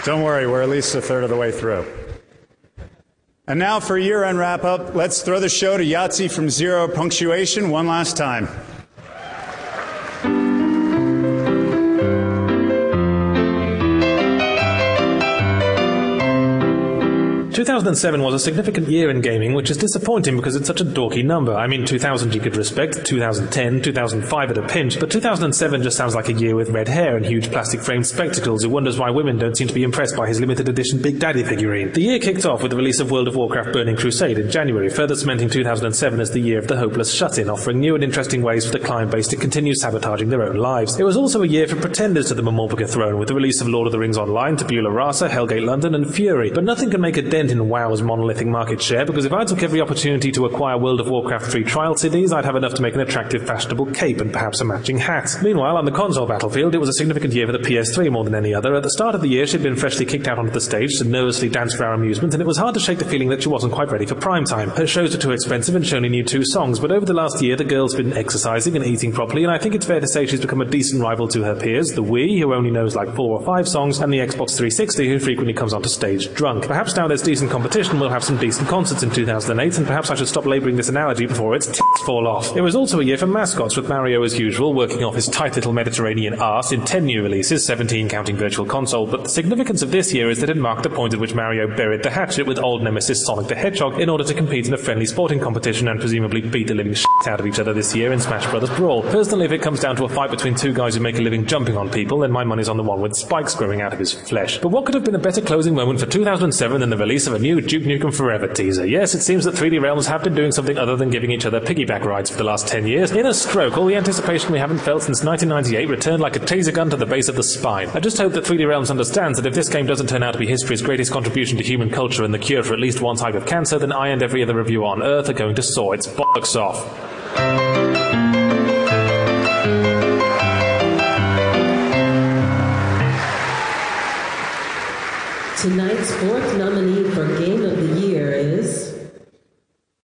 Don't worry, we're at least a third of the way through. And now for year-end wrap-up, let's throw the show to Yahtzee from Zero Punctuation one last time. 2007 was a significant year in gaming, which is disappointing because it's such a dorky number. I mean, 2000 you could respect, 2010, 2005 at a pinch, but 2007 just sounds like a year with red hair and huge plastic-framed spectacles who wonders why women don't seem to be impressed by his limited edition Big Daddy figurine. The year kicked off with the release of World of Warcraft Burning Crusade in January, further cementing 2007 as the year of the hopeless shut-in, offering new and interesting ways for the client base to continue sabotaging their own lives. It was also a year for pretenders to the Mamorpica throne, with the release of Lord of the Rings Online, Tabula Rasa, Hellgate London and Fury, but nothing can make a dent in WoW's monolithic market share, because if I took every opportunity to acquire World of Warcraft free trial CDs, I'd have enough to make an attractive fashionable cape and perhaps a matching hat. Meanwhile, on the console battlefield, it was a significant year for the PS3 more than any other. At the start of the year, she'd been freshly kicked out onto the stage to nervously dance for our amusement, and it was hard to shake the feeling that she wasn't quite ready for prime time. Her shows were too expensive and she only knew 2 songs, but over the last year, the girl's been exercising and eating properly, and I think it's fair to say she's become a decent rival to her peers, the Wii, who only knows like 4 or 5 songs, and the Xbox 360, who frequently comes onto stage drunk. Perhaps now there's decent competition, we'll have some decent concerts in 2008, and perhaps I should stop labouring this analogy before its tits fall off. It was also a year for mascots, with Mario as usual working off his tight little Mediterranean arse in 10 new releases, 17 counting Virtual Console, but the significance of this year is that it marked the point at which Mario buried the hatchet with old nemesis Sonic the Hedgehog in order to compete in a friendly sporting competition and presumably beat the living shit out of each other this year in Smash Bros. Brawl. Personally, if it comes down to a fight between 2 guys who make a living jumping on people, then my money's on the one with spikes growing out of his flesh. But what could have been a better closing moment for 2007 than the release of a new Duke Nukem Forever teaser? Yes, it seems that 3D Realms have been doing something other than giving each other piggyback rides for the last 10 years. In a stroke, all the anticipation we haven't felt since 1998 returned like a taser gun to the base of the spine. I just hope that 3D Realms understands that if this game doesn't turn out to be history's greatest contribution to human culture and the cure for at least one type of cancer, then I and every other reviewer on Earth are going to saw its bollocks off. Tonight's 4th nominee for Game of the Year is...